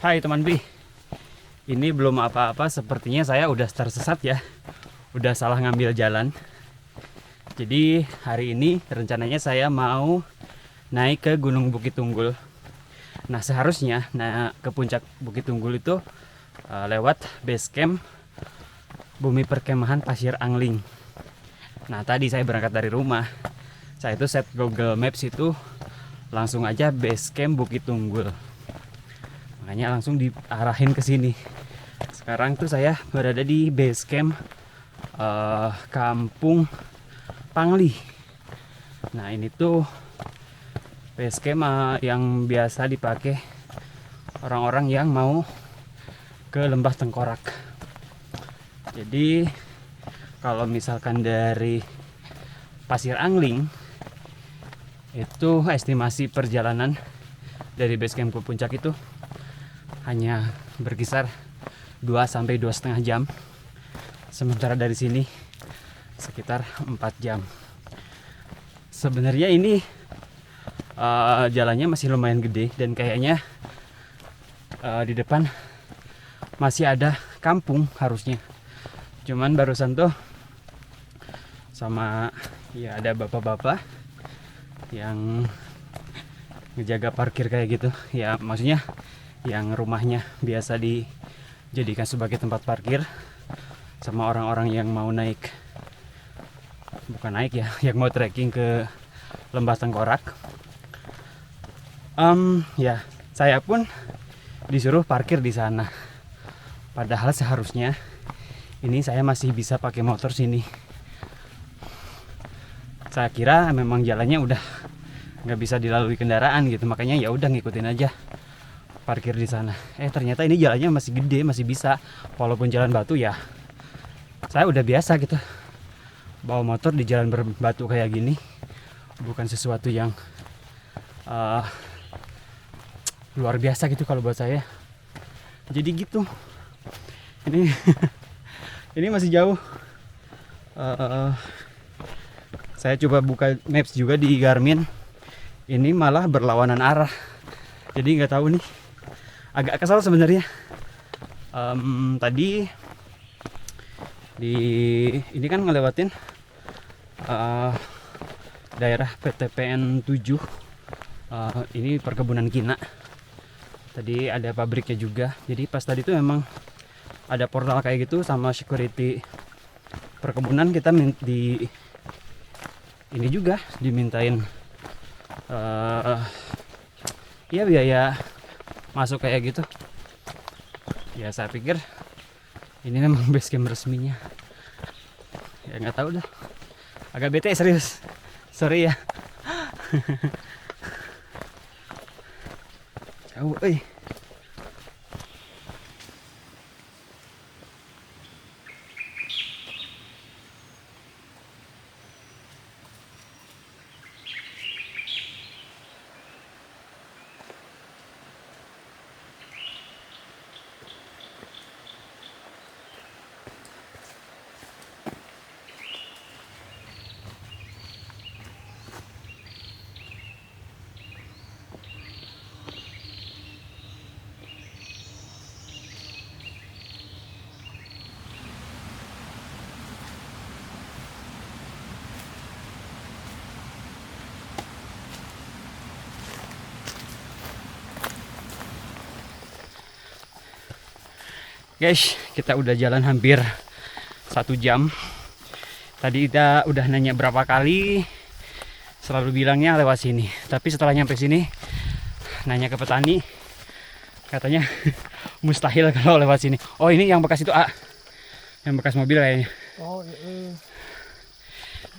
Hai teman Bi, ini belum apa-apa, sepertinya saya udah tersesat ya. Udah salah ngambil jalan. Jadi hari ini rencananya saya mau naik ke Gunung Bukit Tunggul. Nah seharusnya ke puncak Bukit Tunggul itu lewat base camp Bumi Perkemahan Pasir Angling. Nah tadi saya berangkat dari rumah, saya itu set Google Maps itu langsung aja base camp Bukit Tunggul. Makanya langsung diarahin ke sini. Sekarang tuh saya berada di base camp Kampung Pangli. Nah ini tuh base camp yang biasa dipakai orang-orang yang mau ke Lembah Tengkorak. Jadi kalau misalkan dari Pasir Angling itu estimasi perjalanan dari base camp ke puncak itu hanya berkisar 2-2,5 jam. Sementara dari sini sekitar 4 jam. Sebenarnya ini jalannya masih lumayan gede dan kayaknya di depan masih ada kampung harusnya. Cuman barusan tuh sama ya ada bapak-bapak yang ngejaga parkir kayak gitu. Ya maksudnya yang rumahnya biasa dijadikan sebagai tempat parkir sama orang-orang yang mau naik, bukan naik ya, yang mau trekking ke Lembah Tengkorak. Ya saya pun disuruh parkir di sana. Padahal seharusnya ini saya masih bisa pakai motor sini. Saya kira memang jalannya udah nggak bisa dilalui kendaraan gitu, makanya ya udah ngikutin aja parkir di sana. Ternyata ini jalannya masih gede, masih bisa, walaupun jalan batu ya. Saya udah biasa gitu bawa motor di jalan berbatu kayak gini, bukan sesuatu yang luar biasa gitu kalau buat saya. Jadi gitu. Ini ini masih jauh. Saya coba buka maps juga di Garmin. Ini malah berlawanan arah. Jadi nggak tahu nih. Agak kesal sebenarnya. Tadi ini kan ngelewatin daerah PTPN 7. Ini perkebunan Kina. Tadi ada pabriknya juga. Jadi pas tadi tuh memang ada portal kayak gitu sama security perkebunan. Kita ini juga dimintain ya biaya masuk kayak gitu. Ya saya pikir ini memang base camp resminya. Ya nggak tahu dah. Agak bete serius. Sorry ya. Jauh, Guys, kita udah jalan hampir 1 jam. Tadi kita udah nanya berapa kali, selalu bilangnya lewat sini. Tapi setelah nyampe sini, nanya ke petani, katanya mustahil kalau lewat sini. Oh ini yang bekas itu yang bekas mobil kayaknya. Oh iya.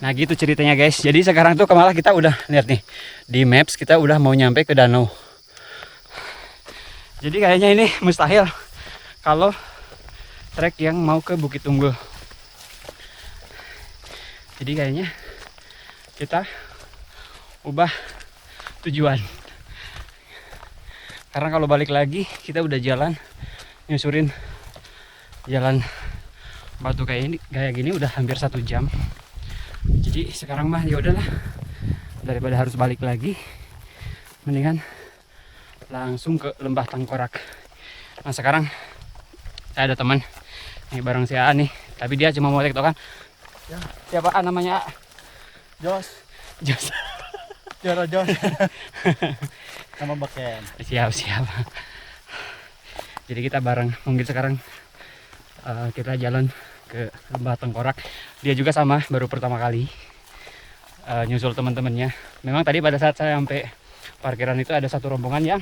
Nah gitu ceritanya guys. Jadi sekarang tuh malah kita udah lihat nih di maps, kita udah mau nyampe ke danau. Jadi kayaknya ini mustahil kalau trek yang mau ke Bukit Tunggul. Jadi kayaknya kita ubah tujuan. Karena kalau balik lagi kita udah jalan nyusurin jalan batu kayak gini udah hampir 1 jam. Jadi sekarang mah ya udahlah, daripada harus balik lagi, mendingan langsung ke Lembah Tengkorak. Nah sekarang saya ada teman nih bareng si A nih, tapi dia cuma mau tektokan. Ya. Siapa A namanya? A? Jos. Jos. Joro Jos. Sama Beken. Siap. Jadi kita bareng. Mungkin sekarang kita jalan ke Lembah Tengkorak. Dia juga sama, baru pertama kali nyusul teman-temannya. Memang tadi pada saat saya sampai parkiran itu ada satu rombongan yang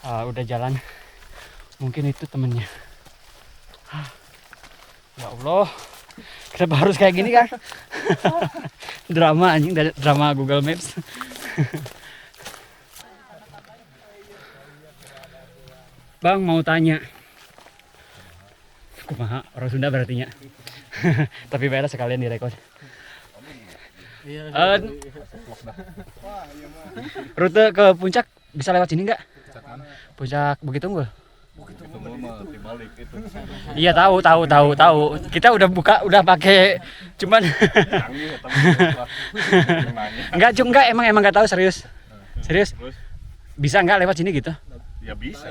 udah jalan. Mungkin itu temennya. Ya Allah, kenapa harus kayak gini kan? Drama anjing, drama Google Maps. Bang mau tanya. Kumaha orang Sunda berarti nya. Tapi beres sekalian direkod. Rute ke puncak bisa lewat sini nggak? Puncak Bukit Tunggul. Iya tahu. Kita udah buka, udah pakai, cuman enggak emang nggak tahu serius. Bisa nggak lewat sini gitu? Ya bisa.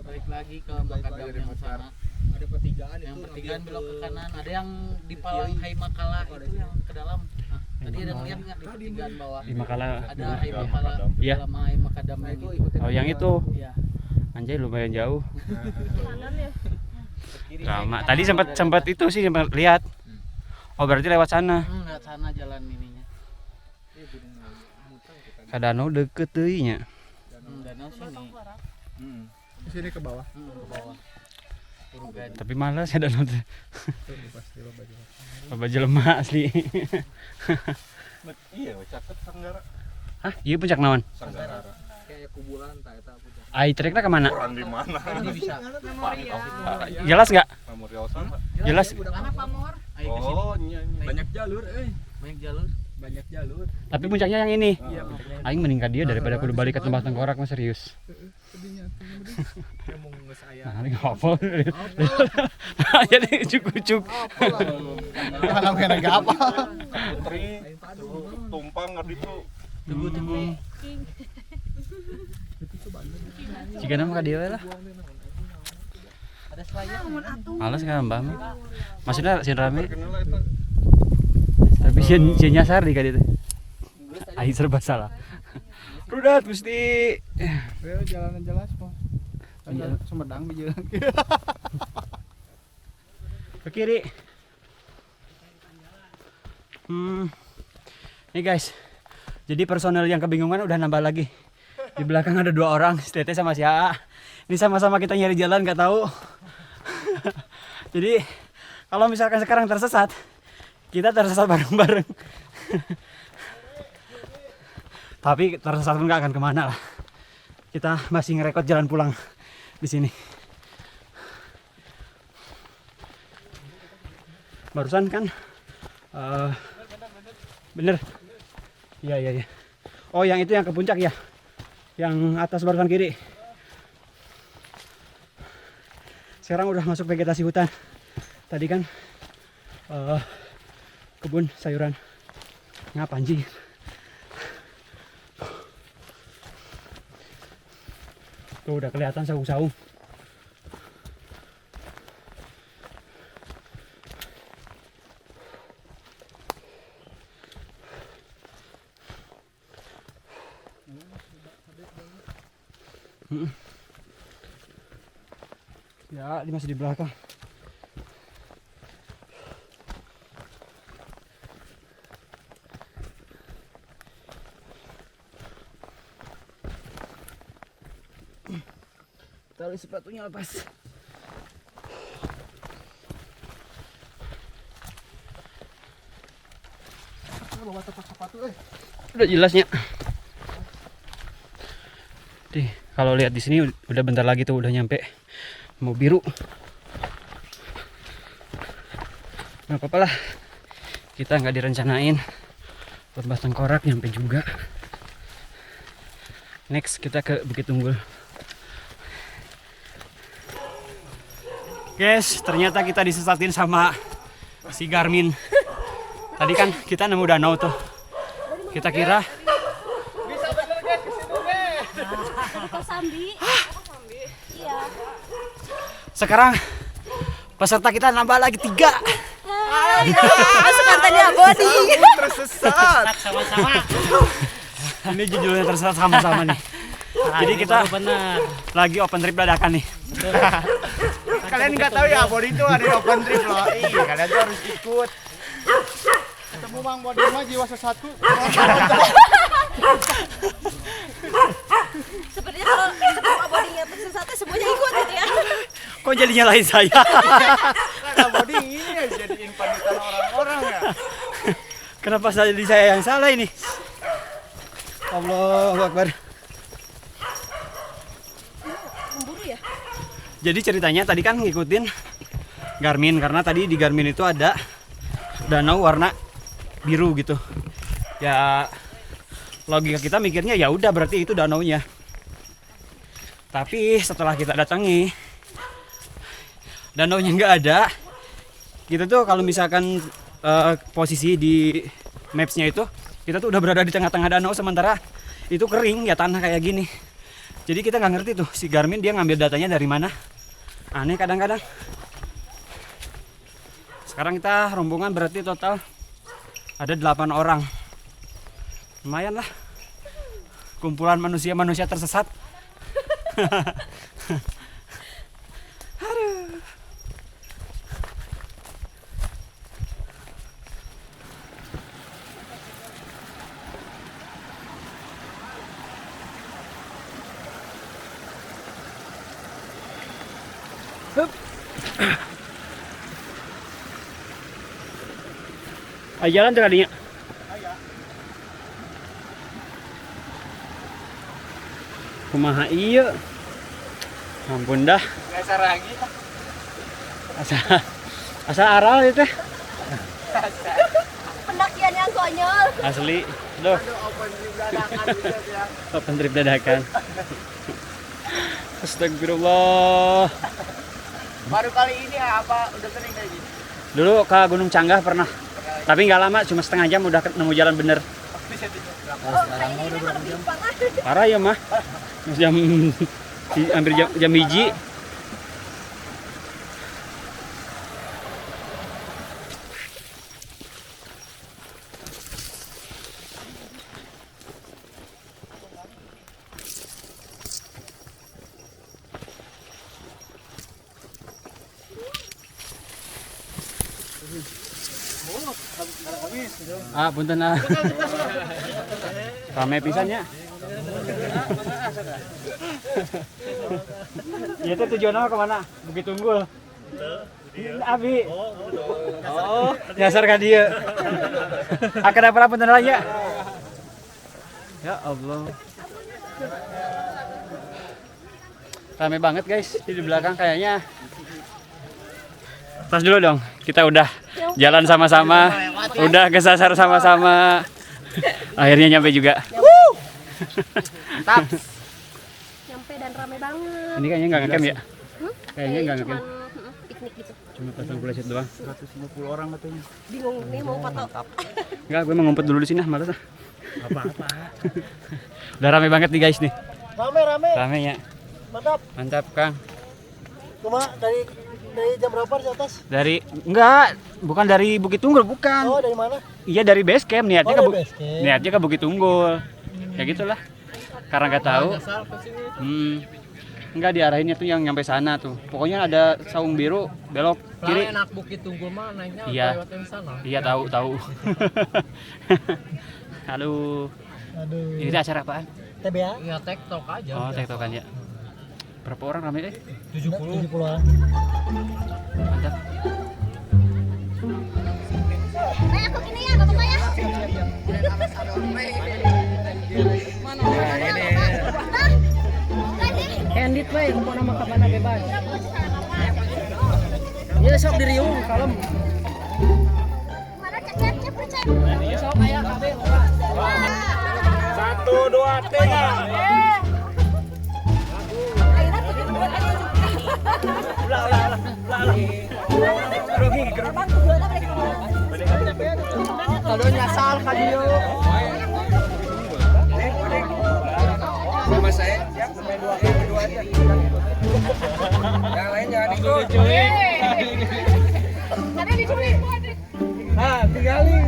Balik lagi ke Makadam yang sana. Ada pertigaan Yang pertigaan belok ke kanan. Ada yang di Palang Hai Makala itu yang ke dalam. Nah, tadi ada ngeliat nggak di pertigaan bawah? Di Makala. Ada Hai Makala. Iya. Dalam Hai Makadam itu. Oh yang itu. Iya. Anjay lumayan jauh. Drama. Tadi sempat itu sih sempat lihat. Oh berarti lewat sana. Lewat sana jalan ininya. Ka danau deket teuing nya. Danau sini. Di sini ke bawah. Ke bawah. Purugadi. Tapi malas ya danau teh. Pasti lo baju. Loba jelema asli. Iya, caket Sanggara. Hah? Iya puncak naon? Sanggara. Kayak kuburan tak eta puncak. Ai trikna ke mana? Orang di mana? Ini bisa. Jelas nggak? Memorial sama. Jelas. Anak pamor. Ayo ke sini. Oh, iya. Banyak jalur, Banyak jalur. banyak jalur. Tapi puncaknya yang ini. Iya, makanya Aing mending ka dia daripada kudu balik ke tempat Tengkorak mah serius. tadinya mau ngeus aya. Nah, ini apa? Jadi cukup. Kalau kena enggak apa. Putri tumpang ngerti itu. Jika nama ka dia we lah. Ada selayar. Males kan Mbah mah. Maksudnya sin rame. Kenal eta. Tapi sin nyasar di ka dieu. Aing serba salah. Rudat mesti. Jalanan jelas kok. Sumedang di jalan. Ke kiri. Nih guys. Jadi personel yang kebingungan udah nambah lagi. Di belakang ada 2 orang, si Tete sama si AA. Ini sama-sama kita nyari jalan nggak tahu. Jadi kalau misalkan sekarang tersesat, kita tersesat bareng-bareng. Tapi tersesat pun nggak akan kemana lah. Kita masih ngerekod jalan pulang di sini. Barusan kan, bener. Iya. Oh yang itu yang ke puncak ya, yang atas barusan kiri. Sekarang udah masuk vegetasi hutan. Tadi kan kebun sayuran. Ngapa anjing? Tuh udah kelihatan saung-saung. Ya, dia masih di belakang. Tali sepatunya lepas. Bawa sepatu Udah jelasnya. Nih, kalau lihat di sini udah bentar lagi tuh udah nyampe. Mau biru. Nggak apa-apa lah. Kita nggak direncanain. Lembah Tengkorak nyampe juga. Next kita ke Bukit Tunggul. Guys, ternyata kita disesatin sama si Garmin. Tadi kan kita nemu danau tuh. Kita kira Sambi. Iya. Sekarang peserta kita nambah lagi 3. Sekarang tadi Abodi. Tersesat. Sama-sama. Ini judulnya tersesat sama-sama nih. Jadi kita benar. lagi open trip dadakan nih. Kalian nggak tahu ya Bodi itu ada open trip loh. Iya, kalian tuh harus ikut. Ketemu Mang Bodi mah jiwa sesatu. Sepertinya kalau Abodinya tersesat semuanya ikut gitu ya. Kok jadi nyalahin saya? Nah, Bodi ini ya jadiin panutan orang-orang ya. Kenapa jadi saya yang salah ini? Allahu Akbar. Memburu ya? Jadi ceritanya tadi kan ngikutin Garmin karena tadi di Garmin itu ada danau warna biru gitu. Ya logika kita mikirnya ya udah berarti itu danaunya. Tapi setelah kita datangi danaunya nggak ada. Kita tuh kalau misalkan posisi di mapsnya itu kita tuh udah berada di tengah-tengah danau sementara itu kering ya tanah kayak gini. Jadi kita nggak ngerti tuh si Garmin dia ngambil datanya dari mana. Aneh kadang-kadang. Sekarang kita rombongan berarti total ada 8 orang. Lumayan lah. Kumpulan manusia-manusia tersesat. Ayo jalan tuh kadinya. Kumaha iya. Ampun dah. Geser lagi. Asa aral itu teh. Pendakian yang konyol. Asli. Duh, Open trip dadakan gitu ya. open trip dadakan. Astagfirullah. Baru kali ini ya apa udah sering kayak gini? Dulu ke Gunung Canggah pernah. Tapi nggak lama, cuma setengah jam udah nemu jalan bener. Oh, kayaknya ini mah lebih parah. Parah ya mah. Jam hampir jam hiji. Punten ah. Rame pisannya. Ya itu tujuannya kemana? Bukit Tunggul. Abi. Oh, nyasar ka dia. Akan apa punten lagi ya? Ya Allah. Rame banget guys di belakang kayaknya. Tas dulu dong, kita udah jalan sama-sama, udah kesasar sama-sama. Akhirnya nyampe juga. Nyampe dan rame banget. Ini kayaknya nggak ngecamp ya? Kayaknya nggak ngecamp. Piknik gitu. Cuma pasang flash doang. 150 orang katanya. Bingung nih mau foto. Enggak, gue mau ngumpet dulu di sini, malas ah. Apa-apa. Udah rame banget nih guys nih. Rame. Rame ya. Mantap. Mantap Kang. Cuma dari jam berapa di atas? Bukan dari Bukit Tunggul, bukan. Oh, dari mana? Iya dari base camp niatnya Oh, ke dari base camp. niatnya ke Bukit Tunggul. Ya gitulah. Karena nggak tahu. Enggak diarahinnya tuh yang nyampe sana tuh. Pokoknya ada saung biru belok kiri. Enak Bukit Tunggul mah naiknya Iya. lewat yang sana. Iya tahu. Aduh. Ini acara apaan? TBA? Iya TikTok aja. Oh, tektokan ya. Berapa orang rame 70 orang. Mantap. Aku gini ya, Bapak ya. Endit bae, mau nama kabana bebas. Ya sok diriung kalem. Mana cek percaya. Sok aya kabeh. 1, 2, 3. Kalau nyasal ka dieu. Sama saya siap sampai 2 aja. Yang lain jangan ikut. Ada diculik. Ah, tinggalin.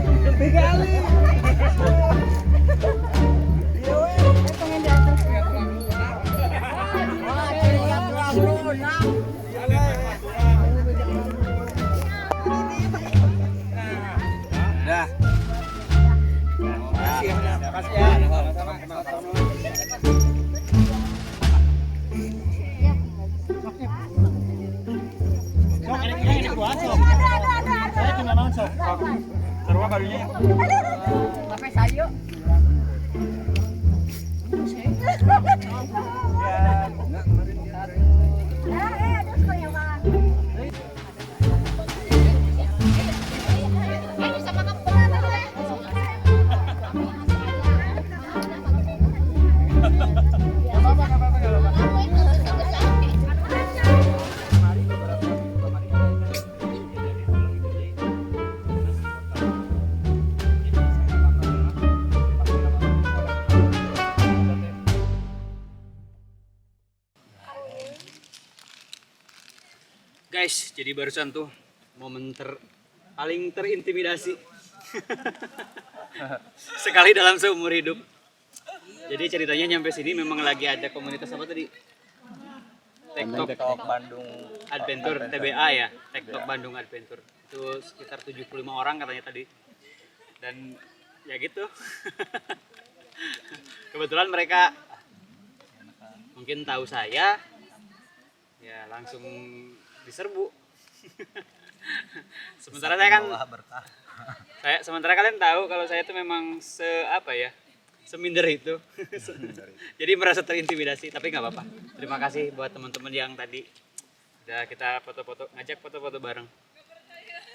Dah. Makasih ya. Sampai sayo. Guys, jadi barusan tuh momen paling terintimidasi sekali dalam seumur hidup. Jadi ceritanya nyampe sini memang lagi ada komunitas apa tadi? TikTok Bandung Adventure TBA ya, TikTok Bandung Adventure. Itu sekitar 75 orang katanya tadi. Dan ya gitu. Kebetulan mereka mungkin tahu saya, ya langsung diserbu. Sementara saya kan sementara kalian tahu kalau saya itu memang seminder itu. Jadi merasa terintimidasi, tapi nggak apa-apa. Terima kasih buat teman-teman yang tadi udah kita ngajak foto-foto bareng.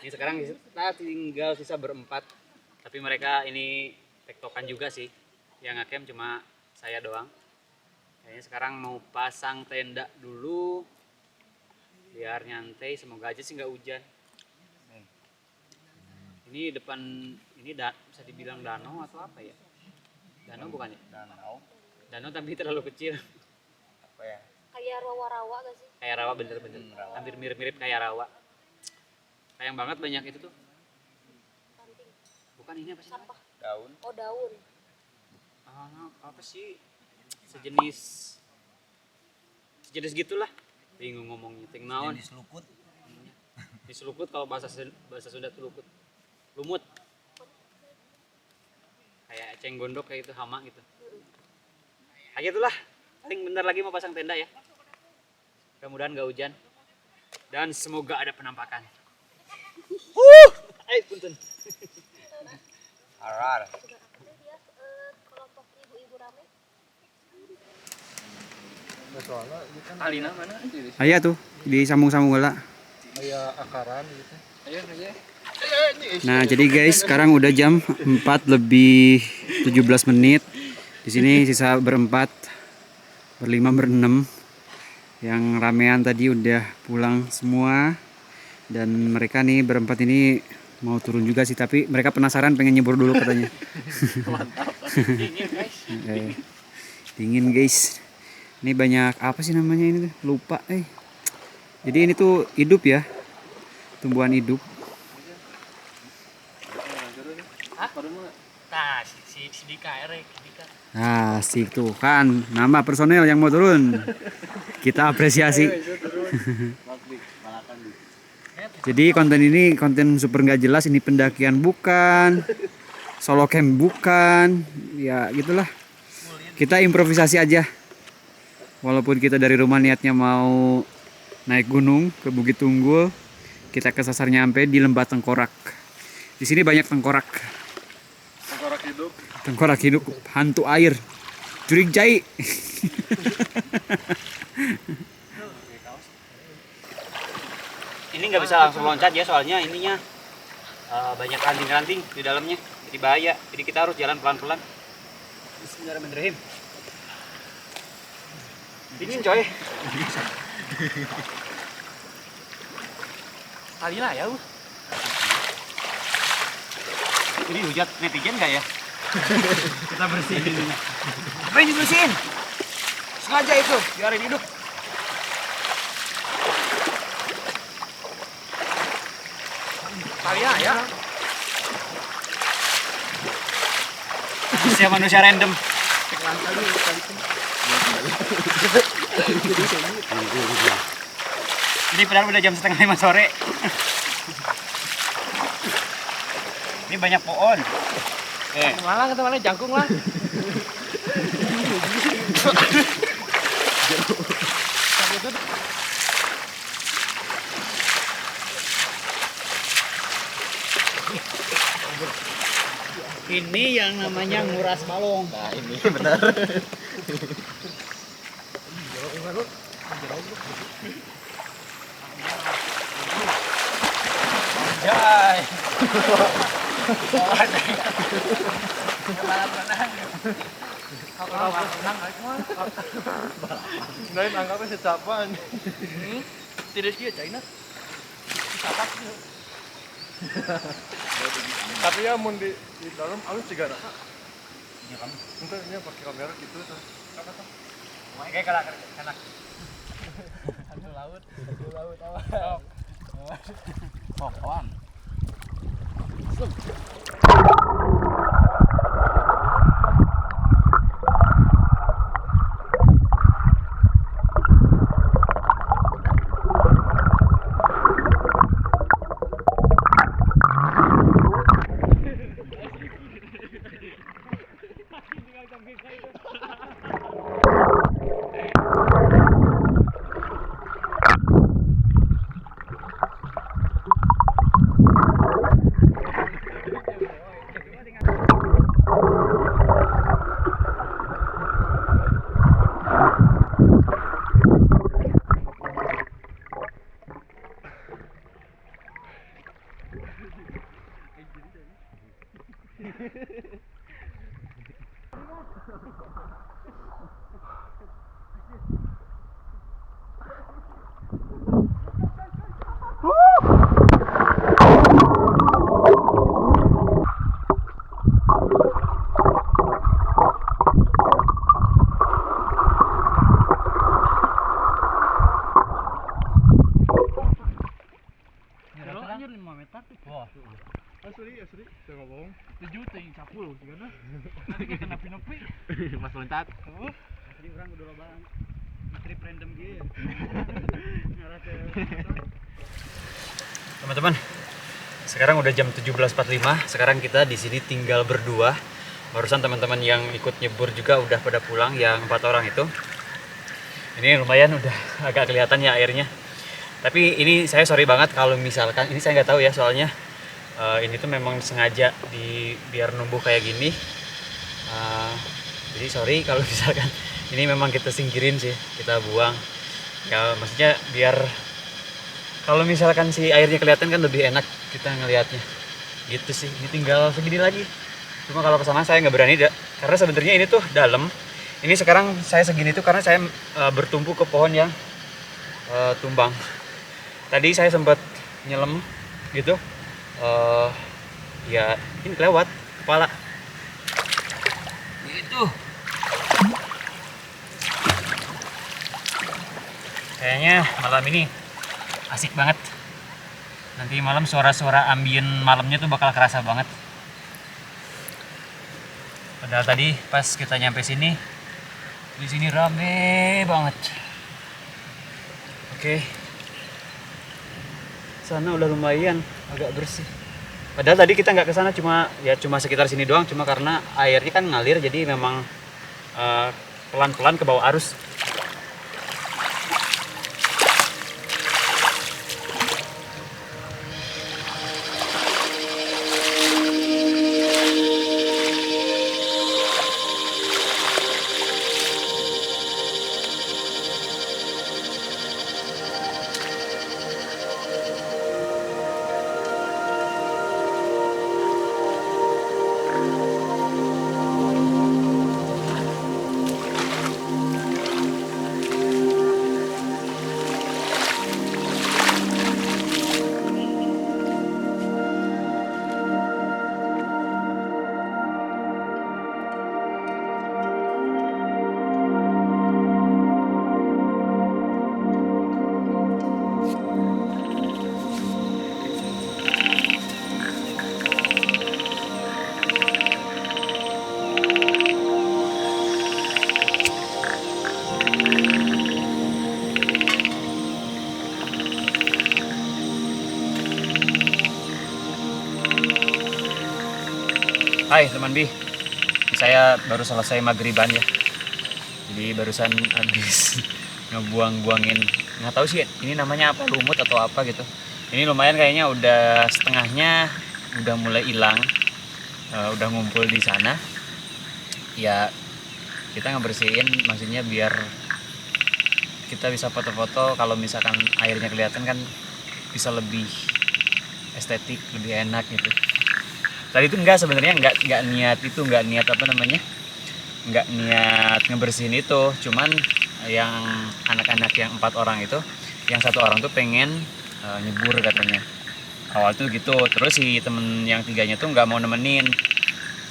Ini sekarang kita tinggal sisa berempat, tapi mereka ini tektokan juga sih. Yang ngecam cuma saya doang. Kayaknya sekarang mau pasang tenda dulu biar nyantai, semoga aja sih nggak hujan. Ini depan ini bisa dibilang danau atau apa ya? Danau bukan ya? Danau tapi terlalu kecil. apa ya? Kayak rawa-rawa gak sih? Kayak rawa bener-bener. Hampir mirip-mirip kayak rawa. Sayang banget banyak itu tuh. Ranting. Bukan ini apa sih? Sampah. Daun. Oh, daun. Apa sih? Sejenis gitulah. Bingung ngomongnya. Ting naon? Seluput. Diseluput kalau bahasa Sunda tuh luput. Lumut. Kayak eceng gondok kayak itu, hama gitu. Kayak itulah. Paling bentar lagi mau pasang tenda ya. Mudah-mudahan nggak hujan. Dan semoga ada penampakan. Punten. Arar. Sudah apa sih dia kelompok ibu-ibu rame? Alina mana? Aya tuh disambung-sambung heula. Kayak akaran gitu. Ayo. Nah, jadi guys, sekarang udah jam 4:17. Di sini sisa berempat, berlima, berenam. Yang ramean tadi udah pulang semua. Dan mereka nih berempat ini mau turun juga sih, tapi mereka penasaran pengen nyebur dulu katanya. Mantap. Dingin guys. Dingin guys. Ini banyak apa sih namanya ini tuh? Lupa. Jadi ini tuh hidup ya. Tumbuhan hidup. Nah, si Dika, Dika. Nah, sih tuh kan nama personel yang mau turun. Kita apresiasi. Jadi konten ini konten super nggak jelas, ini pendakian bukan, solo camp bukan, ya gitulah. Kita improvisasi aja. Walaupun kita dari rumah niatnya mau naik gunung ke Bukit Tunggul, kita kesasar nyampe di Lembah Tengkorak. Di sini banyak tengkorak. Tengkorak hidup. Tengkorak hidup, hantu air, jurig jai. Ini nggak bisa langsung loncat ya, soalnya ininya banyak ranting-ranting di dalamnya, jadi bahaya. Jadi kita harus jalan pelan-pelan. Bismillahirrahmanirrahim. Dingin coy. Alina ya, Ini hujat netizen nggak ya? Kita bersihin. Apa yang dibersihin? Sengaja itu, biarin hidup. Kalian ya. Manusia random. Ini padahal udah jam 4:30 sore. Ini banyak pohon. Malang itu mana jangkung lah. Ini yang namanya nguras balong. Nah, ini benar. Jai. Lain anggapnya secapan. Tidak sih China. Tapi ya mun di dalam alus juga nak. Iya kan. Entar ini pakai kamera gitu tuh. Kayak kanak. Satu laut awal. Oh, kawan. Anjir 5 meter. Wah. Asli, saya ngomong. 7 teh capul gimana? Nanti kita nepi-nepi. Mas loncat. Jadi orang udah lobang. Trip random gitu. Ngarah ke Teman-teman, sekarang udah jam 17.45. Sekarang kita di sini tinggal berdua. Barusan teman-teman yang ikut nyebur juga udah pada pulang, yang 4 orang itu. Ini lumayan udah agak kelihatan ya airnya. Tapi ini saya sorry banget kalau misalkan ini saya nggak tahu ya, soalnya ini tuh memang sengaja biar numbuh kayak gini. Jadi sorry kalau misalkan ini memang kita singkirin sih, kita buang. Ya maksudnya biar kalau misalkan si airnya kelihatan kan lebih enak kita ngelihatnya. Gitu sih. Ini tinggal segini lagi. Cuma kalau kesana saya nggak berani karena sebenarnya ini tuh dalam. Ini sekarang saya segini tuh karena saya bertumpu ke pohon yang tumbang. Tadi saya sempat nyelam gitu. Ya ini kelewat kepala. Gitu. Kayaknya malam ini asik banget. Nanti malam suara-suara ambien malamnya tuh bakal kerasa banget. Padahal tadi pas kita nyampe sini, di sini rame banget. Oke. Sana udah lumayan agak bersih. Padahal tadi kita nggak ke sana, cuma sekitar sini doang, cuma karena airnya kan ngalir jadi memang pelan-pelan ke bawah arus. Hai teman Bi, saya baru selesai maghriban ya. Jadi barusan habis ngebuang-buangin, nggak tahu sih ini namanya apa, lumut atau apa gitu. Ini lumayan kayaknya udah setengahnya udah mulai hilang, udah ngumpul di sana. Ya kita ngebersihin, maksudnya biar kita bisa foto-foto. Kalau misalkan airnya kelihatan kan bisa lebih estetik, lebih enak gitu. Tadi itu sebenarnya nggak niat apa namanya, nggak niat ngebersihin itu, cuman yang anak-anak yang 4 orang itu, yang 1 orang tuh pengen nyebur katanya. Awal tuh gitu, terus si temen yang 3-nya tuh nggak mau nemenin.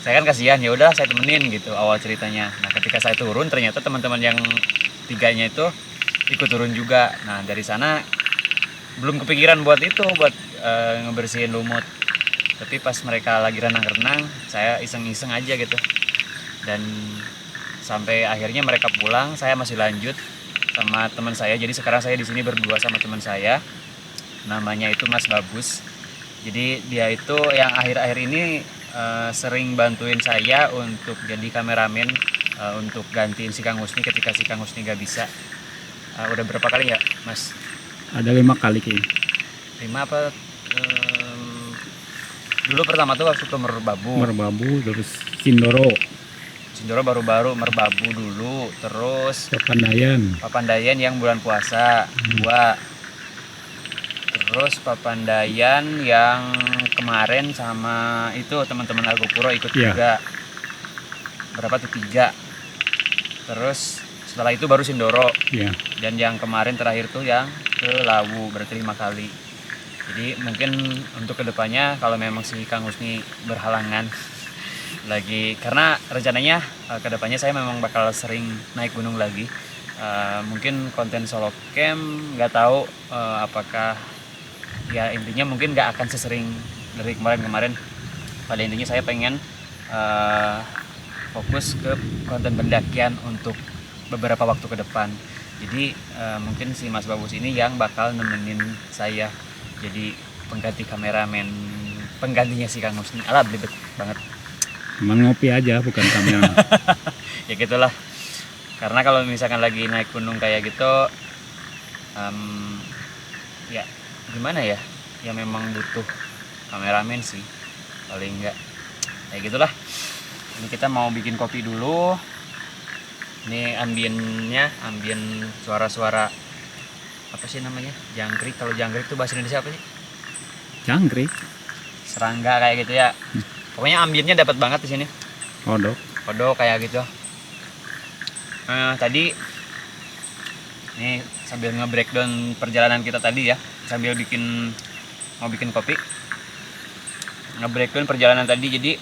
Saya kan kasihan, ya udah saya temenin gitu awal ceritanya. Nah ketika saya turun ternyata teman-teman yang 3-nya itu ikut turun juga. Nah dari sana belum kepikiran buat ngebersihin lumut. Tapi pas mereka lagi renang-renang, saya iseng-iseng aja gitu. Dan sampai akhirnya mereka pulang, saya masih lanjut sama teman saya. Jadi sekarang saya di sini berdua sama teman saya. Namanya itu Mas Babus. Jadi dia itu yang akhir-akhir ini sering bantuin saya untuk jadi kameramen, untuk gantiin si Kang Husni ketika si Kang Husni gak bisa. Udah berapa kali ya, Mas? Ada 5 kali kayaknya. 5 apa? Dulu pertama tuh waktu ke Merbabu. Merbabu, terus Sindoro, Baru-baru Merbabu dulu, terus Papandayan, Papandayan yang bulan puasa 2. Terus Papandayan yang kemarin sama itu teman-teman Argopuro ikut Iya. juga. Berapa tuh 3. Terus setelah itu baru Sindoro. ya. Dan yang kemarin terakhir tuh yang ke Lawu, berarti 5 kali. Jadi mungkin untuk kedepannya kalau memang si Kang Husni berhalangan lagi, karena rencananya kedepannya saya memang bakal sering naik gunung lagi. Mungkin konten solo camp nggak tahu apakah, ya intinya mungkin nggak akan sesering dari kemarin-kemarin. Pada intinya saya pengen fokus ke konten pendakian untuk beberapa waktu ke depan. Jadi mungkin si Mas Babus ini yang bakal nemenin saya jadi pengganti kameramen, penggantinya si Kang Husni. Alah belibet banget. Emang ngopi aja, bukan kamera. Ya gitulah. Karena kalau misalkan lagi naik gunung kayak gitu, ya gimana ya? Ya memang butuh kameramen sih, paling enggak. Ya gitulah. Ini kita mau bikin kopi dulu. Ini ambiennya, ambien suara-suara apa sih namanya? Jangkrik. Kalau jangkrik itu bahasa Indonesia apa sih? Jangkrik, Serangga kayak gitu ya. Pokoknya ambiennya dapat banget di sini. Kodok kayak gitu. Tadi nih sambil nge-breakdown perjalanan kita tadi ya, sambil mau bikin kopi. Nge-breakdown perjalanan tadi, jadi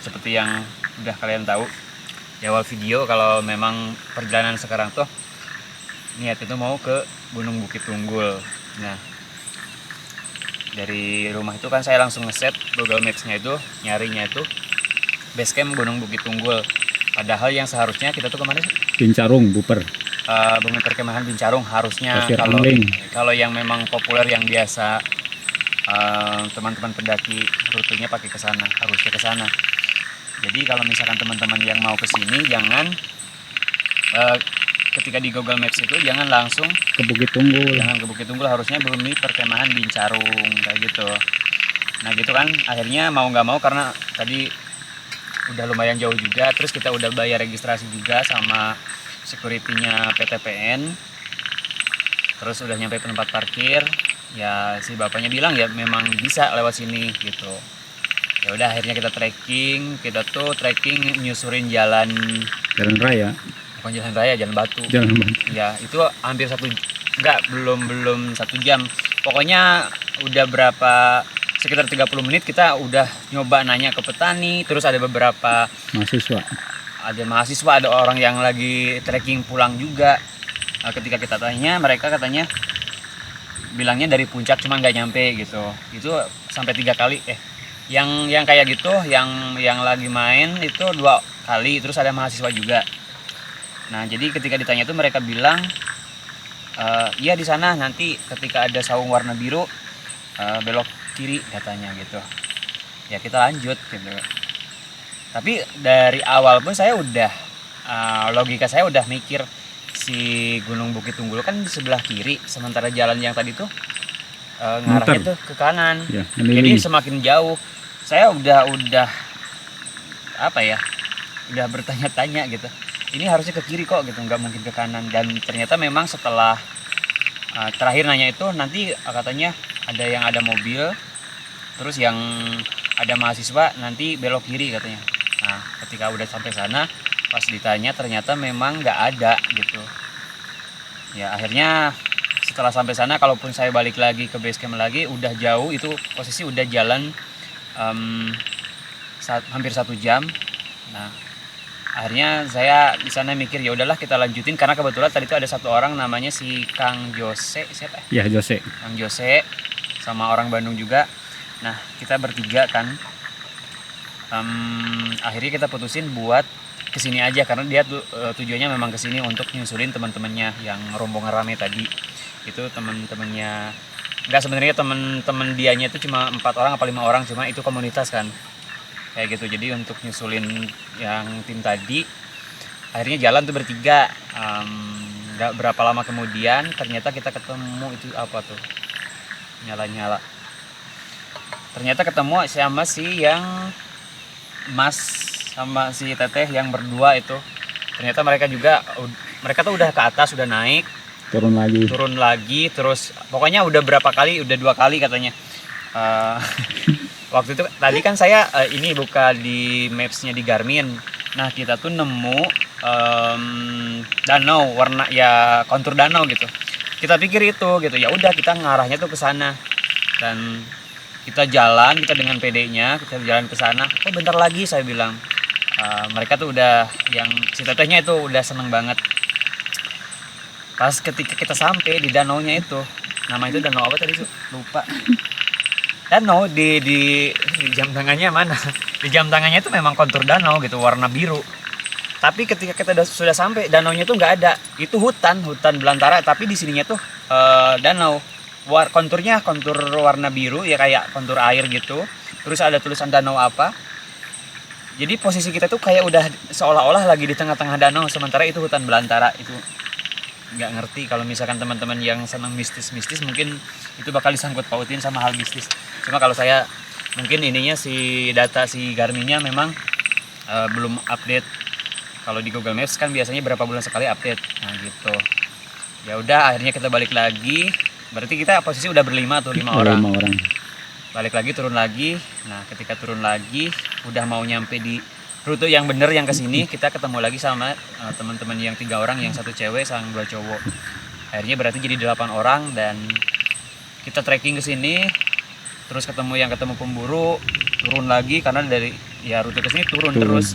seperti yang udah kalian tahu di awal video, kalau memang perjalanan sekarang tuh niat itu mau ke Gunung Bukit Tunggul. Nah dari rumah itu kan saya langsung ngeset Google Maps-nya itu, nyarinya itu base camp Gunung Bukit Tunggul. Padahal yang seharusnya kita tuh kemana sih? Bincarung, Buper, Bumi Perkemahan Bincarung harusnya. Pasir Angling. Kalau yang memang populer yang biasa teman-teman pendaki rutenya pakai ke sana, harusnya ke sana. Jadi kalau misalkan teman-teman yang mau ke sini, jangan ketika di Google Maps itu jangan langsung ke Bukit Tunggul. jangan ke Bukit Tunggul, harusnya Bumi Perkemahan Bincarung kayak gitu. Nah gitu kan, akhirnya mau nggak mau karena tadi udah lumayan jauh juga, terus kita udah bayar registrasi juga sama security-nya PTPN, terus udah nyampe tempat parkir, ya si bapaknya bilang ya memang bisa lewat sini gitu. Ya udah akhirnya kita trekking nyusurin jalan raya. bukan jalan raya, jalan batu. Jalan Batu. Ya itu hampir belum 1 jam. Pokoknya udah sekitar 30 menit kita udah nyoba nanya ke petani, terus ada beberapa mahasiswa, ada orang yang lagi trekking pulang juga. Nah, ketika kita tanya, mereka katanya bilangnya dari puncak cuma nggak nyampe gitu. Itu sampai 3 kali. Yang kayak gitu, yang lagi main itu 2 kali, terus ada mahasiswa juga. Nah jadi ketika ditanya tuh mereka bilang iya di sana nanti ketika ada saung warna biru belok kiri katanya gitu. ya kita lanjut gitu. Tapi dari awal pun saya udah logika saya udah mikir si Gunung Bukit Tunggul kan di sebelah kiri, sementara jalan yang tadi tuh ngarahnya tuh ke kanan. Ya, Jadi menimbing. semakin jauh saya udah apa ya, udah bertanya-tanya gitu, ini harusnya ke kiri kok gitu, nggak mungkin ke kanan. Dan ternyata memang setelah terakhir nanya itu nanti katanya ada mobil, terus yang ada mahasiswa nanti belok kiri katanya. Nah ketika udah sampai sana pas ditanya ternyata memang nggak ada gitu ya. Akhirnya setelah sampai sana, kalaupun saya balik lagi ke base camp lagi udah jauh, itu posisi udah jalan hampir 1 jam. Nah akhirnya saya di sana mikir ya udahlah kita lanjutin, karena kebetulan tadi itu ada satu orang namanya si Kang Jose, siapa ya? Ya, Jose. Kang Jose sama orang Bandung juga. Nah kita bertiga kan akhirnya kita putusin buat kesini aja, karena dia tujuannya memang kesini untuk nyusulin teman-temannya yang rombongan rame tadi. Itu teman-temannya, enggak, sebenarnya teman-teman dianya itu cuma 4 orang apa 5 orang, cuma itu komunitas kan kayak gitu. Jadi untuk nyusulin yang tim tadi akhirnya jalan tuh bertiga. Nggak berapa lama kemudian ternyata kita ketemu itu apa tuh, nyala-nyala. Ternyata ketemu sama si yang Mas sama si Teteh yang berdua itu. Ternyata mereka tuh udah ke atas, udah naik, turun lagi, terus pokoknya udah berapa kali, udah 2 kali katanya. Waktu itu tadi kan saya ini buka di mapsnya di Garmin. Nah kita tuh nemu danau warna ya, kontur danau gitu. Kita pikir itu gitu, ya udah kita ngarahnya tuh ke sana. Dan kita jalan, kita dengan PD-nya kita jalan ke sana. Oh bentar lagi saya bilang. Mereka tuh udah, yang si Tetehnya itu udah seneng banget. Pas ketika kita sampai di danaunya itu, nama itu danau apa tadi, lupa. Danau di jam tangannya mana? Di jam tangannya itu memang kontur danau gitu, warna biru. Tapi ketika kita sudah sampai, danaunya tuh nggak ada. Itu hutan belantara, tapi di sininya tuh danau. Konturnya kontur warna biru ya, kayak kontur air gitu. Terus ada tulisan danau apa. Jadi posisi kita tuh kayak udah seolah-olah lagi di tengah-tengah danau, sementara itu hutan belantara. Itu nggak ngerti, kalau misalkan teman-teman yang senang mistis-mistis mungkin itu bakal disangkut pautin sama hal mistis. Cuma kalau saya mungkin ininya si data si Garminnya memang belum update. Kalau di Google Maps kan biasanya berapa bulan sekali update. Nah gitu. Ya udah akhirnya kita balik lagi. Berarti kita posisi udah berlima tuh, 5 orang. 5 orang. Balik lagi, turun lagi. Nah ketika turun lagi udah mau nyampe di rute yang bener yang kesini, kita ketemu lagi sama teman-teman yang 3 orang, yang 1 cewek sama 2 cowok. Akhirnya berarti jadi 8 orang, dan kita trekking ke sini, terus ketemu pemburu, turun lagi karena dari ya rute ke sini turun terus.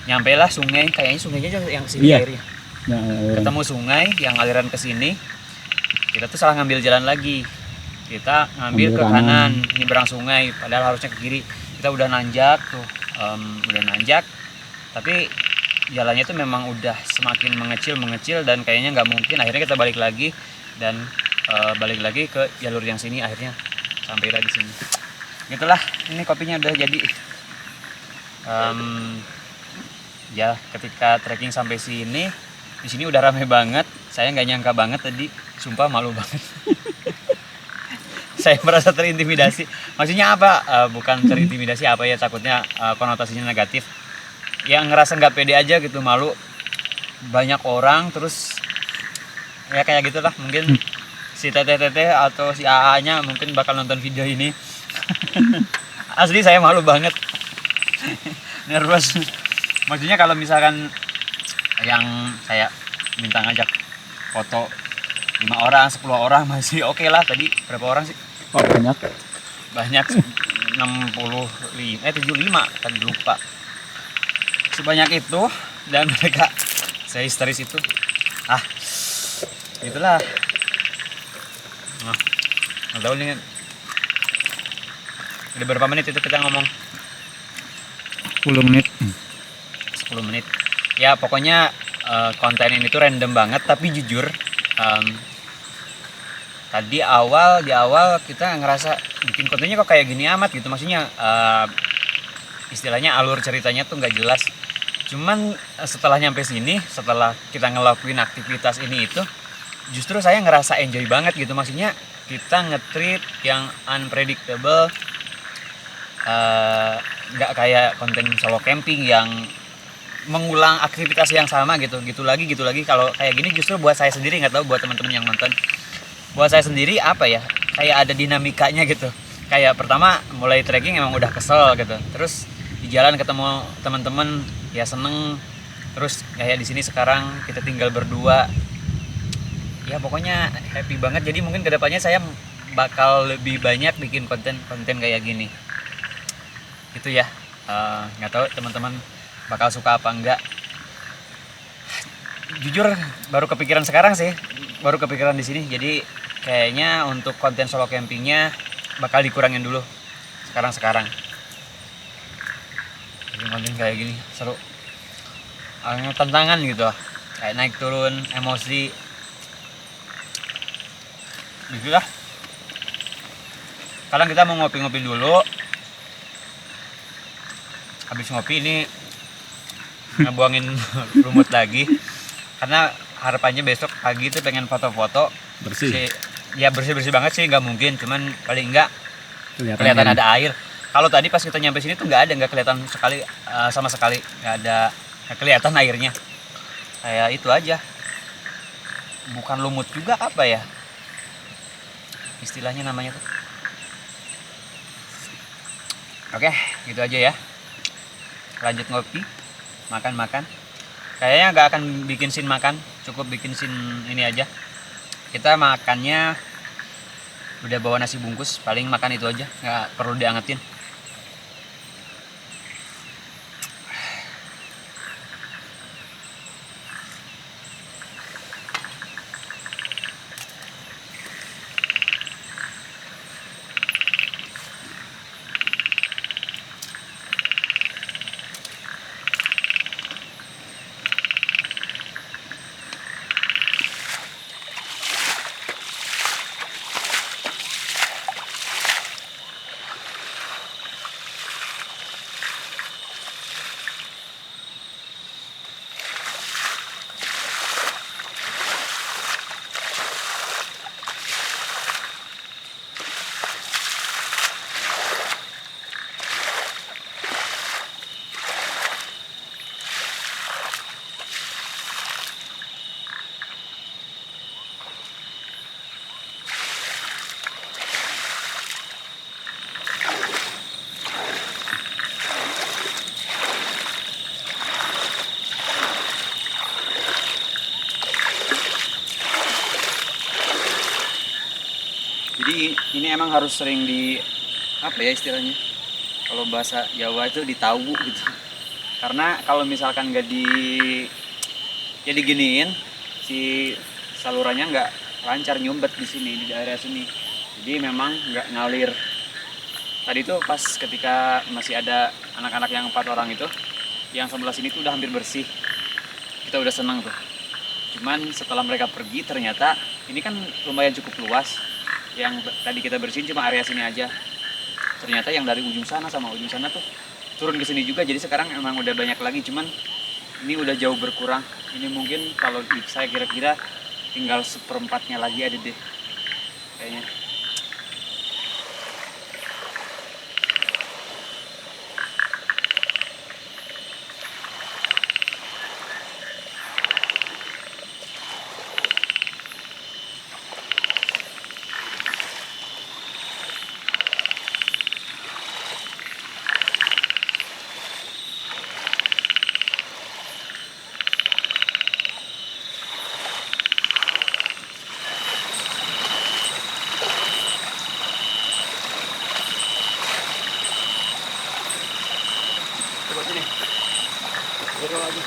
Nyampe lah sungai, kayaknya sungainya yang kesini airnya. Nah, Ketemu sungai yang aliran ke sini. Kita tuh salah ngambil jalan lagi. Kita ngambil ke kanan, nyebrang sungai, padahal harusnya ke kiri. Kita udah nanjak tuh. Udah nanjak, tapi jalannya itu memang udah semakin mengecil dan kayaknya nggak mungkin. Akhirnya kita balik lagi dan balik lagi ke jalur yang sini. Akhirnya sampailah di sini. Gitulah, ini kopinya udah jadi. Ya ketika trekking sampai sini, di sini udah rame banget. Saya nggak nyangka banget tadi, sumpah malu banget. Saya merasa terintimidasi. Maksudnya apa? Bukan terintimidasi apa ya, takutnya konotasinya negatif. Ya ngerasa nggak pede aja gitu, malu. Banyak orang, terus ya kayak gitulah. Mungkin si Teteh atau si AA-nya mungkin bakal nonton video ini. Asli saya malu banget. Nervous. Maksudnya kalau misalkan yang saya minta ngajak foto 5 orang, 10 orang masih oke lah. Tadi berapa orang sih? oh, banyak. Banyak, 75 tadi, lupa. Sebanyak itu, dan mereka saya histeris itu. Itulah. Nah, nggak tahu nih. Udah berapa menit itu kita ngomong? 10 menit. 10 menit. Ya pokoknya konten ini tuh random banget, tapi jujur Tadi di awal kita ngerasa bikin kontennya kok kayak gini amat gitu, maksudnya istilahnya alur ceritanya tuh nggak jelas. Cuman setelah nyampe sini, setelah kita ngelakuin aktivitas ini itu, justru saya ngerasa enjoy banget gitu, maksudnya kita nge-trip yang unpredictable, nggak kayak konten solo camping yang mengulang aktivitas yang sama gitu lagi. Kalau kayak gini justru buat saya sendiri, nggak tahu buat teman-teman yang nonton, buat saya sendiri apa ya, kayak ada dinamikanya gitu. Kayak pertama mulai trekking emang udah kesel gitu, terus di jalan ketemu teman-teman ya seneng, terus kayak di sini sekarang kita tinggal berdua, ya pokoknya happy banget. Jadi mungkin kedepannya saya bakal lebih banyak bikin konten kayak gini gitu ya. Nggak tahu teman-teman bakal suka apa enggak. Jujur baru kepikiran sekarang sih, baru kepikiran di sini. Jadi kayaknya untuk konten solo campingnya bakal dikurangin dulu sekarang. Konten kayak gini seru, tantangan gitu, kayak naik turun emosi gitu lah. Sekarang kita mau ngopi-ngopi dulu. Habis ngopi ini ngebuangin lumut lagi, karena harapannya besok pagi itu pengen foto-foto Bersih. Ya bersih banget sih nggak mungkin, cuman paling enggak kelihatan ada air. Kalau tadi pas kita nyampe sini tuh nggak kelihatan sekali, sama sekali nggak kelihatan airnya. Kayak itu aja, bukan lumut juga, apa ya istilahnya namanya tuh. Oke, gitu aja ya. Lanjut ngopi, makan. Kayaknya nggak akan bikin scene makan, cukup bikin scene ini aja. Kita makannya udah bawa nasi bungkus, paling makan itu aja, nggak perlu diangetin. Jadi ini emang harus sering apa ya istilahnya, kalau bahasa Jawa itu ditawu gitu. Karena kalau misalkan nggak diginiin, si salurannya nggak lancar nyumbet di sini, di daerah sini. Jadi memang nggak ngalir. Tadi tuh pas ketika masih ada anak-anak yang 4 orang itu, yang sebelah sini tuh udah hampir bersih. Kita udah senang tuh. Cuman setelah mereka pergi, ternyata ini kan lumayan cukup luas. Yang tadi kita bersihin cuma area sini aja. Ternyata yang dari ujung sana sama ujung sana tuh turun ke sini juga. Jadi sekarang emang udah banyak lagi, cuman ini udah jauh berkurang. Ini mungkin kalau saya kira-kira tinggal 1/4-nya lagi ada deh kayaknya. Coba sini. Bero lagi.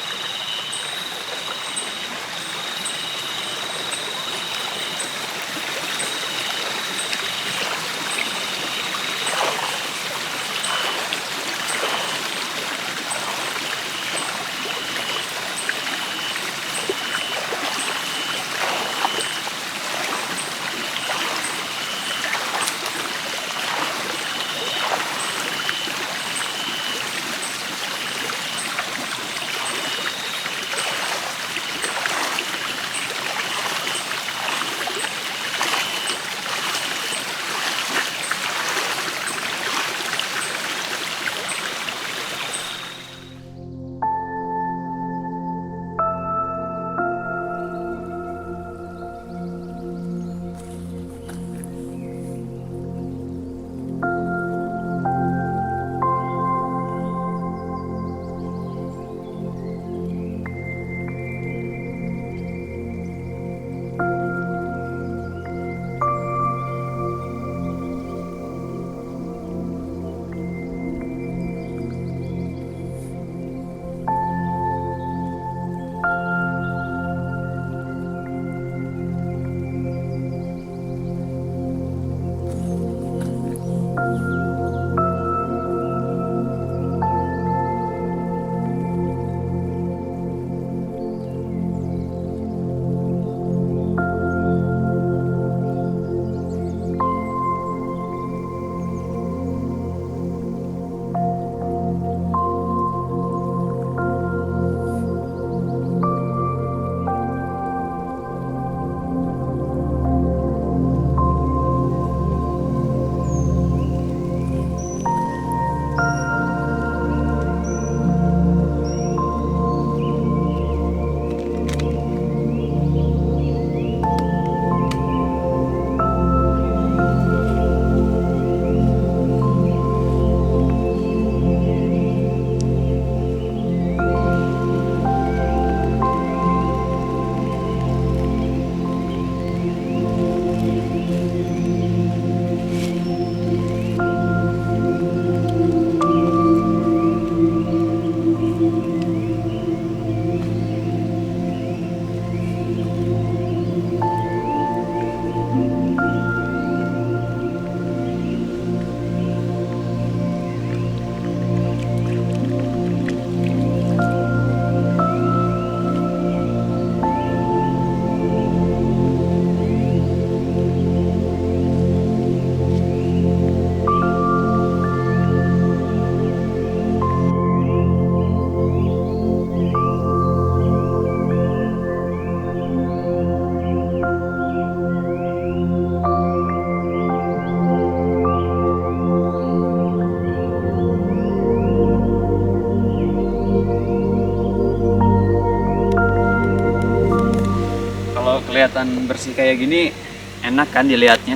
kelihatan bersih kayak gini enak kan dilihatnya.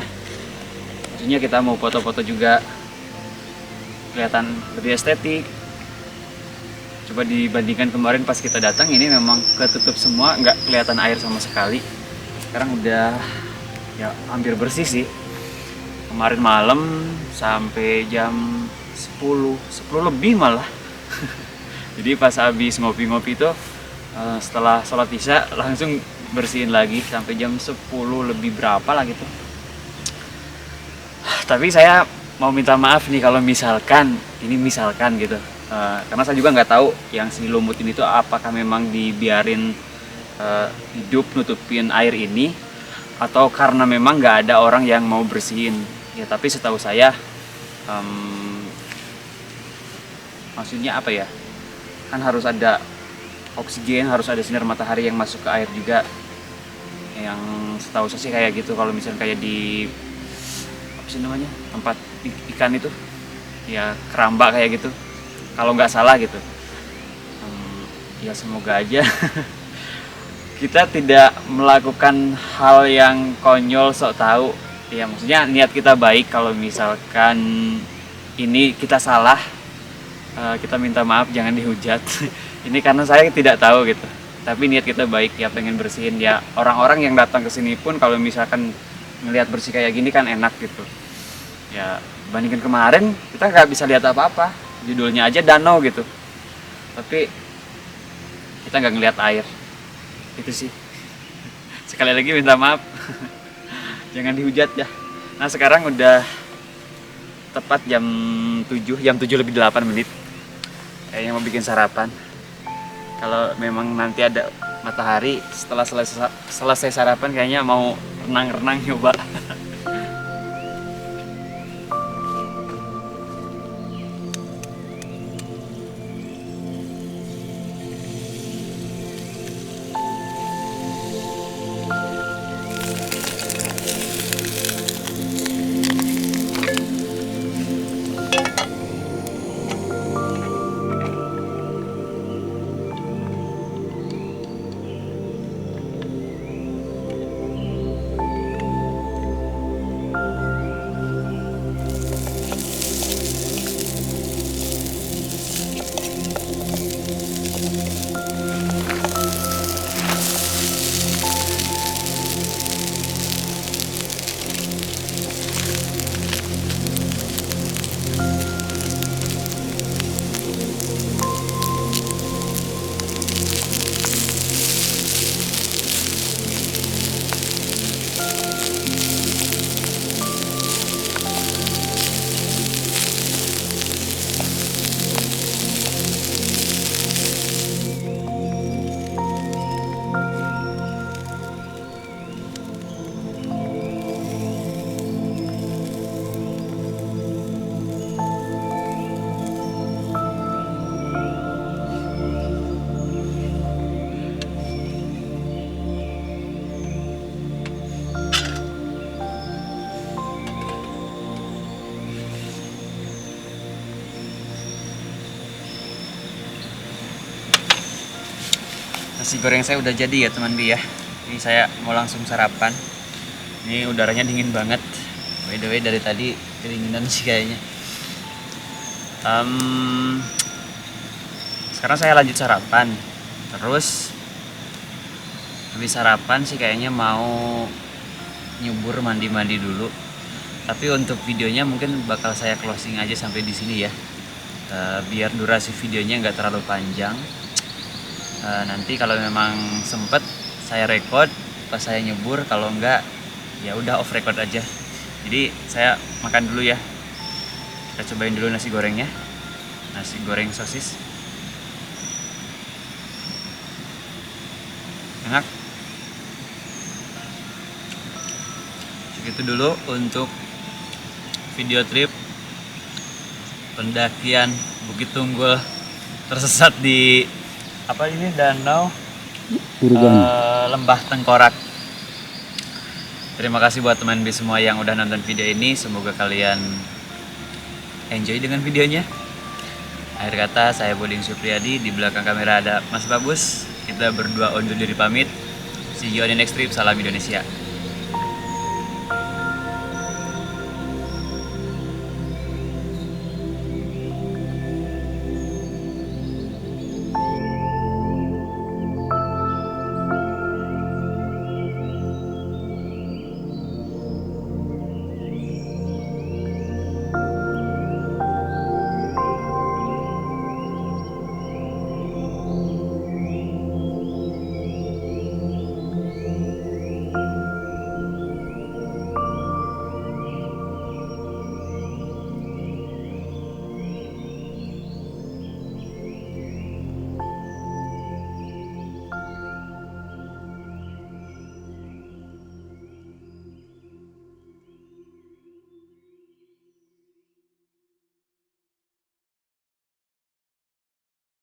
Maksudnya kita mau foto-foto juga kelihatan lebih estetik. Coba dibandingkan kemarin pas kita datang, ini memang ketutup semua, nggak kelihatan air sama sekali. Sekarang udah ya hampir bersih sih. Kemarin malam sampai jam 10 lebih malah. Jadi pas habis ngopi-ngopi itu setelah sholat isya langsung bersihin lagi sampai jam 10 lebih berapa lah gitu. Tapi saya mau minta maaf nih kalau misalkan gitu. Karena saya juga nggak tahu yang si lumut ini tuh apakah memang dibiarin hidup nutupin air ini atau karena memang nggak ada orang yang mau bersihin ya. Tapi setahu saya maksudnya apa ya, kan harus ada oksigen, harus ada sinar matahari yang masuk ke air juga. Yang setahu saya sih kayak gitu. Kalau misalnya kayak di apa sih namanya, tempat ikan itu ya, keramba kayak gitu, kalau nggak salah gitu. Ya semoga aja kita tidak melakukan hal yang konyol sok tahu ya. Maksudnya niat kita baik, kalau misalkan ini kita salah, kita minta maaf, jangan dihujat. Ini karena saya tidak tahu gitu, tapi niat kita baik ya, pengen bersihin ya. Orang-orang yang datang ke sini pun kalau misalkan ngelihat bersih kayak gini kan enak gitu ya. Bandingkan kemarin kita nggak bisa lihat apa-apa, judulnya aja danau gitu, tapi kita nggak ngelihat air. Itu sih. Sekali lagi minta maaf. Jangan dihujat ya. Nah sekarang udah tepat jam 7 lebih 8 menit. Kayaknya mau bikin sarapan. Kalau memang nanti ada matahari setelah selesai sarapan, kayaknya mau renang-renang coba. Nasi goreng saya udah jadi ya teman Bi ya. Ini saya mau langsung sarapan. Ini udaranya dingin banget. By the way dari tadi kedinginan sih kayaknya. Sekarang saya lanjut sarapan. Terus habis sarapan sih kayaknya mau nyubur, mandi-mandi dulu. Tapi untuk videonya mungkin bakal saya closing aja sampai di sini ya. Biar durasi videonya nggak terlalu panjang. Nanti kalau memang sempet saya record pas saya nyebur, kalau enggak ya udah off record aja. Jadi saya makan dulu ya. Kita cobain dulu nasi gorengnya, nasi goreng sosis, enak. Segitu dulu untuk video trip pendakian Bukit Tunggul tersesat di apa ini, danau Lembah Tengkorak. Terima kasih buat teman B semua yang udah nonton video ini. Semoga kalian enjoy dengan videonya. Akhir kata, saya Boding Supriyadi, di belakang kamera ada Mas Babus. Kita berdua undur diri pamit. See you on the next trip. Salam Indonesia.